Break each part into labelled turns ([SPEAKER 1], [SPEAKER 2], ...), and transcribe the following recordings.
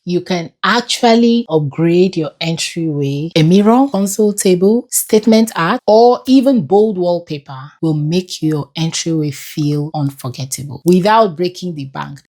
[SPEAKER 1] you can actually upgrade your entryway. A mirror, console table, statement art, or even bold wallpaper will make your entryway feel unforgettable without breaking the bank.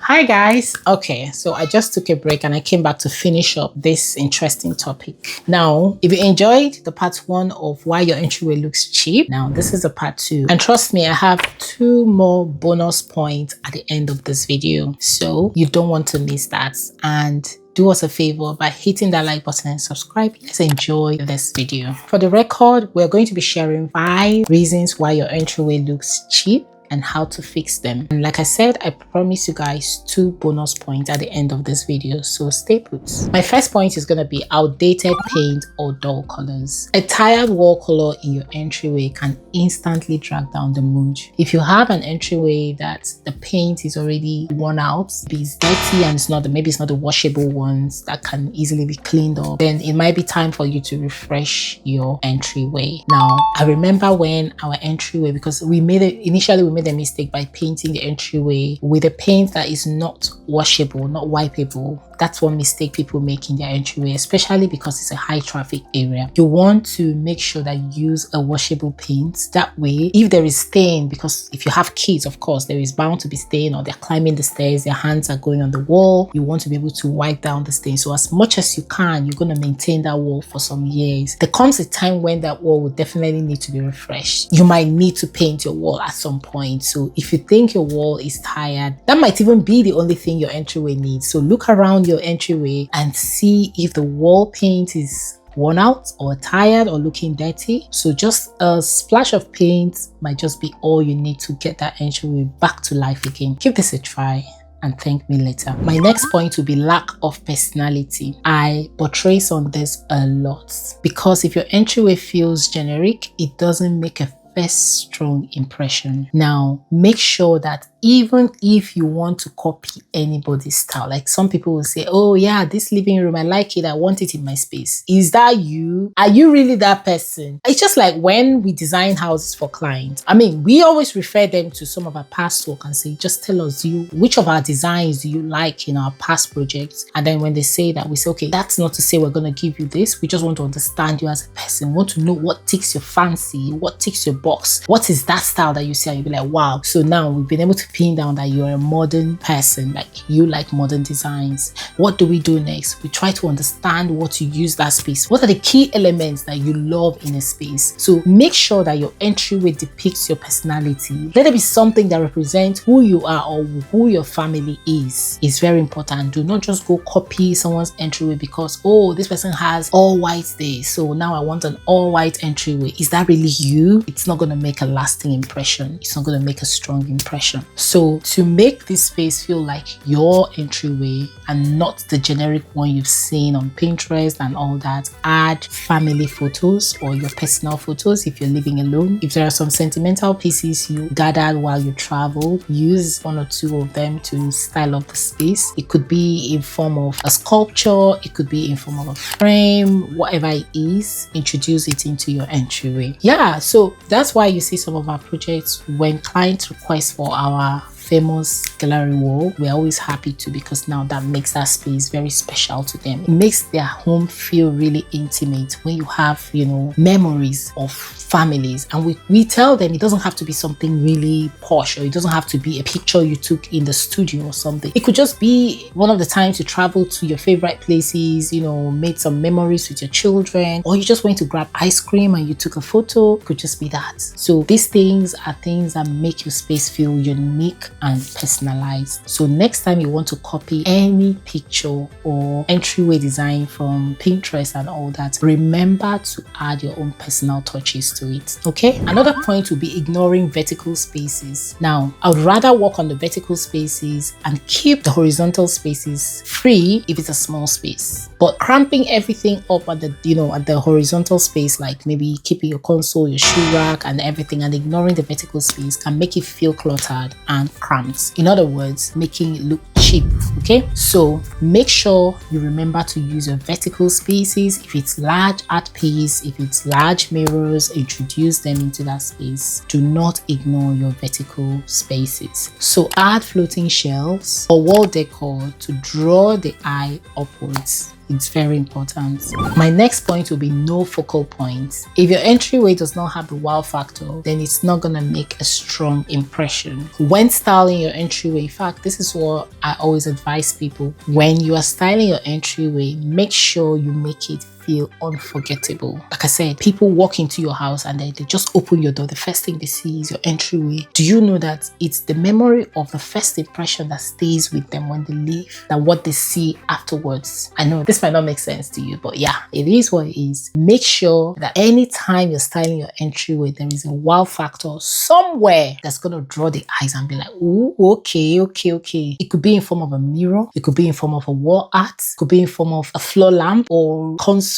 [SPEAKER 1] Hi guys. Okay, so I just took a break and I came back to finish up this interesting topic. Now, if you enjoyed the part 1 of why your entryway looks cheap, now this is the part 2. And trust me, I have 2 more bonus points at the end of this video. So you don't want to miss that. And do us a favor by hitting that like button and subscribe. Let's enjoy this video. For the record, we're going to be sharing 5 reasons why your entryway looks cheap and how to fix them. And like I said, I promise you guys 2 bonus points at the end of this video, so stay put. My first point is going to be outdated paint or dull colors. A tired wall color in your entryway can instantly drag down the mood. If you have an entryway that the paint is already worn out, it's dirty and maybe it's not the washable ones that can easily be cleaned up, then it might be time for you to refresh your entryway. Now, I remember when our entryway, because initially we made a mistake by painting the entryway with a paint that is not washable, not wipeable. That's one mistake people make in their entryway, especially because it's a high traffic area. You want to make sure that you use a washable paint. That way, if there is stain, because if you have kids, of course, there is bound to be stain, or they're climbing the stairs, their hands are going on the wall, you want to be able to wipe down the stain. So as much as you can, you're going to maintain that wall for some years. There comes a time when that wall will definitely need to be refreshed. You might need to paint your wall at some point. So if you think your wall is tired, that might even be the only thing your entryway needs. So look around your entryway and see if the wall paint is worn out or tired or looking dirty. So just a splash of paint might just be all you need to get that entryway back to life again. Give this a try and thank me later. My next point will be lack of personality. I buttress on this a lot, because if your entryway feels generic, it doesn't make a first strong impression. Now, make sure that even if you want to copy anybody's style, like some people will say, oh yeah, this living room, I like it, I want it in my space. Is that you? Are you really that person? It's just like when we design houses for clients. I mean, we always refer them to some of our past work and say, just tell us which of our designs do you like in our past projects? And then when they say that, we say, okay, that's not to say we're going to give you this. We just want to understand you as a person. We want to know what ticks your fancy, what ticks your box. What is that style that you see? And you'll be like, wow. So now we've been able to pin down that you're a modern person, like you like modern designs. What do we do next? We try to understand what you use that space. What are the key elements that you love in a space? So make sure that your entryway depicts your personality. Let it be something that represents who you are or who your family is. It's very important. Do not just go copy someone's entryway because, oh, this person has all white there, so now I want an all white entryway. Is that really you? It's not going to make a lasting impression. It's not going to make a strong impression. So to make this space feel like your entryway and not the generic one you've seen on Pinterest and all that, add family photos or your personal photos if you're living alone. If there are some sentimental pieces you gathered while you travel, use 1 or 2 of them to style up the space. It could be in form of a sculpture, it could be in form of a frame, whatever it is, introduce it into your entryway. Yeah, so that's why you see some of our projects, when clients request for our famous gallery wall, we're always happy to, because now that makes that space very special to them. It makes their home feel really intimate when you have, you know, memories of families. And we tell them it doesn't have to be something really posh, or it doesn't have to be a picture you took in the studio or something. It could just be one of the times you travel to your favorite places, you know, made some memories with your children, or you just went to grab ice cream and you took a photo. It could just be that. So these things are things that make your space feel unique and personalized. So next time you want to copy any picture or entryway design from Pinterest and all that, remember to add your own personal touches to it. Okay, another point will be ignoring vertical spaces. Now, I would rather work on the vertical spaces and keep the horizontal spaces free if it's a small space, but cramping everything up at the at the horizontal space, like maybe keeping your console, your shoe rack and everything, and ignoring the vertical space can make it feel cluttered and cramped. In other words, making it look cheap. Okay, so make sure you remember to use your vertical spaces. If it's large art piece, if it's large mirrors, introduce them into that space. Do not ignore your vertical spaces. So add floating shelves or wall decor to draw the eye upwards. It's very important. My next point will be no focal points. If your entryway does not have the wow factor, then it's not gonna make a strong impression. When styling your entryway, in fact, this is what I always advise people. When you are styling your entryway, make sure you make it feel unforgettable. Like I said, people walk into your house and they just open your door. The first thing they see is your entryway. Do you know that it's the memory of the first impression that stays with them when they leave than what they see afterwards? I know this might not make sense to you, but yeah, it is what it is. Make sure that anytime you're styling your entryway, there is a wow factor somewhere that's going to draw the eyes and be like, oh, okay. It could be in form of a mirror. It could be in form of a wall art. It could be in form of a floor lamp or console.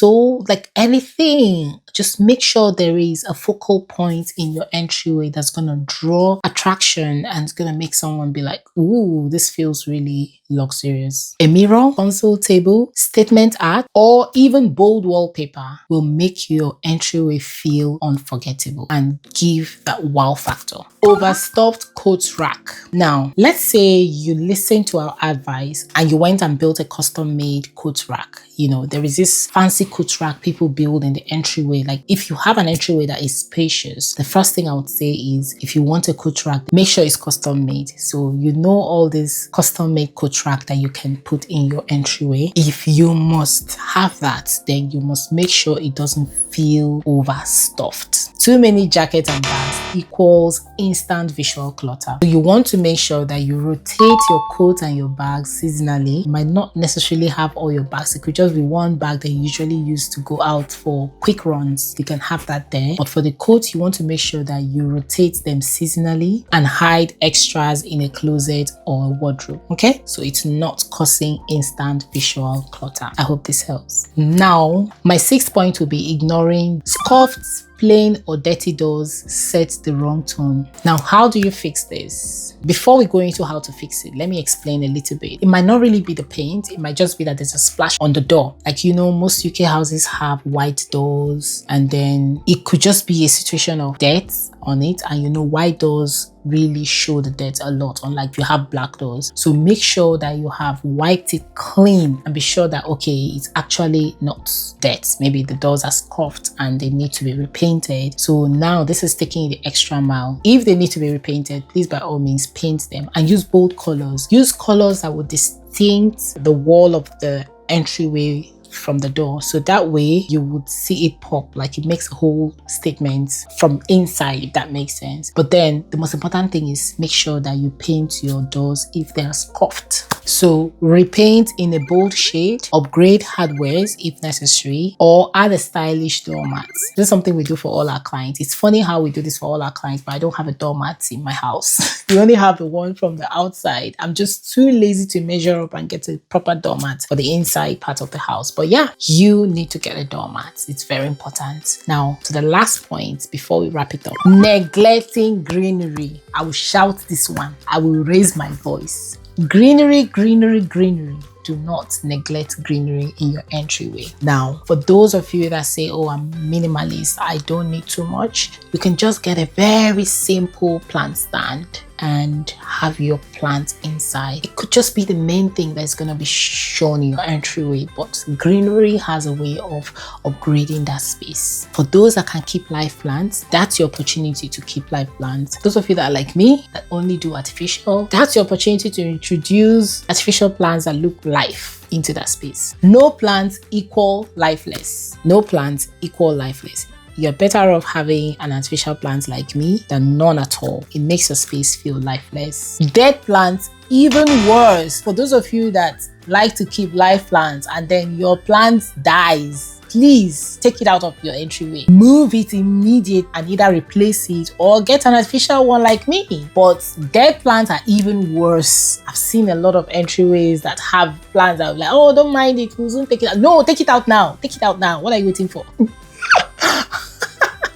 [SPEAKER 1] Like anything, just make sure there is a focal point in your entryway that's gonna draw attraction and it's gonna make someone be like, ooh, this feels really luxurious. A mirror, console table, statement art, or even bold wallpaper will make your entryway feel unforgettable and give that wow factor. Overstuffed coat rack. Now, let's say you listened to our advice and you went and built a custom-made coat rack. There is this fancy coat rack people build in the entryway. Like if you have an entryway that is spacious, the first thing I would say is if you want a coat rack, make sure it's custom made. So all this custom made coat rack that you can put in your entryway. If you must have that, then you must make sure it doesn't feel overstuffed. Too many jackets and bags equals instant visual clutter. So you want to make sure that you rotate your coat and your bags seasonally. You might not necessarily have all your bags. It could just be one bag that you usually use to go out for quick runs. You can have that there. But for the coats, you want to make sure that you rotate them seasonally and hide extras in a closet or a wardrobe. Okay, so it's not causing instant visual clutter. I hope this helps. Now, my sixth point will be ignoring scuffs, plain or dirty doors set the wrong tone. Now, how do you fix this? Before we go into how to fix it, let me explain a little bit. It might not really be the paint. It might just be that there's a splash on the door. Like, most UK houses have white doors, and then it could just be a situation of dirt on it, and white doors really show the dirt a lot, unlike if you have black doors. So make sure that you have wiped it clean and be sure that, okay, it's actually not dirt. Maybe the doors are scuffed and they need to be repainted. So now this is taking the extra mile. If they need to be repainted, please by all means paint them and use bold colors. Use colors that will distinct the wall of the entryway from the door, so that way you would see it pop, like it makes a whole statement from inside, if that makes sense. But then the most important thing is make sure that you paint your doors if they are scuffed. So repaint in a bold shade, upgrade hardwares if necessary, or add a stylish doormat. This is something we do for all our clients. It's funny how we do this for all our clients, but I don't have a doormat in my house. We only have the one from the outside. I'm just too lazy to measure up and get a proper doormat for the inside part of the house. But yeah, you need to get a doormat. It's very important. Now, to the last point before we wrap it up. Neglecting greenery. I will shout this one. I will raise my voice. Greenery, greenery, greenery. Do not neglect greenery in your entryway. Now, for those of you that say, oh, I'm minimalist, I don't need too much, you can just get a very simple plant stand and have your plant inside. It could just be the main thing that's going to be shown in your entryway, but greenery has a way of upgrading that space. For those that can keep live plants, that's your opportunity to keep live plants. Those of you that are like me, that only do artificial, that's your opportunity to introduce artificial plants that look life into that space. No plants equal lifeless. No plants equal lifeless. you're better off having an artificial plant like me than none at all. It makes your space feel lifeless. Dead plants, even worse. For those of you that like to keep live plants and then your plant dies, please take it out of your entryway. Move it immediately and either replace it or get an artificial one like me. But dead plants are even worse. I've seen a lot of entryways that have plants that are like, oh, don't mind it, we'll soon take it out. No, take it out now. Take it out now. What are you waiting for?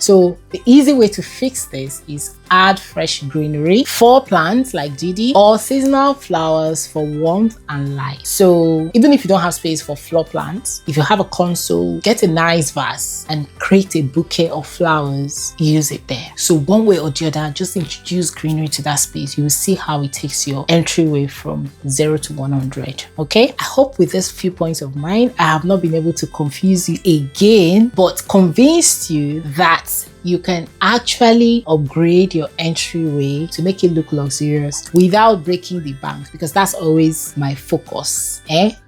[SPEAKER 1] So the easy way to fix this is add fresh greenery, 4 plants like Didi, or seasonal flowers for warmth and light. So even if you don't have space for floor plants, if you have a console, get a nice vase and create a bouquet of flowers, use it there. So one way or the other, just introduce greenery to that space. You will see how it takes your entryway from 0 to 100. Okay, I hope with this few points of mine, I have not been able to confuse you again, but convinced you that you can actually upgrade your entryway to make it look luxurious without breaking the bank, because that's always my focus.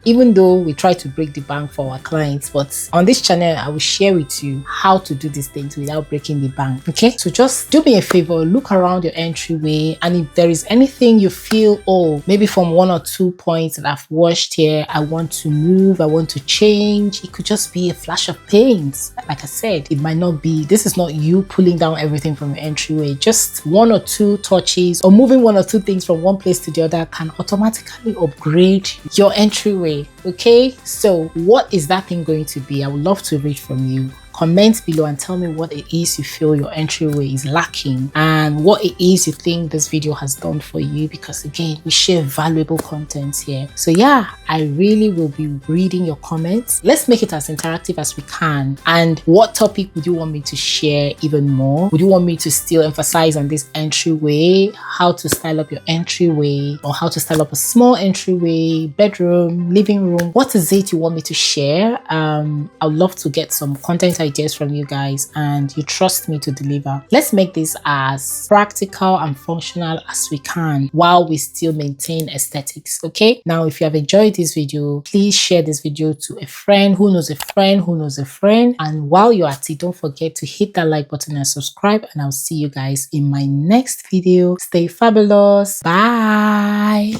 [SPEAKER 1] Even though we try to break the bank for our clients, but on this channel I will share with you how to do these things without breaking the bank. Okay, so just do me a favor, look around your entryway, and if there is anything you feel, oh, maybe from 1 or 2 points that I've watched here, I want to move, I want to change. It could just be a flash of paint. Like I said, it might not be, this is not you pulling down everything from your entryway. Just 1 or 2 touches or moving 1 or 2 things from one place to the other can automatically upgrade your entryway. Okay, so what is that thing going to be? I would love to read from you. Comment below and tell me what it is you feel your entryway is lacking and what it is you think this video has done for you, because again, we share valuable content here. So yeah, I really will be reading your comments. Let's make it as interactive as we can. And what topic would you want me to share even more? Would you want me to still emphasize on this entryway, how to style up your entryway, or how to style up a small entryway, bedroom, living room? What is it you want me to share? I would love to get some content ideas from you guys, and you trust me to deliver. Let's make this as practical and functional as we can while we still maintain aesthetics. Okay, now if you have enjoyed this video, please share this video to a friend who knows a friend who knows a friend, and while you're at it, don't forget to hit that like button and subscribe, and I'll see you guys in my next video. Stay fabulous. Bye.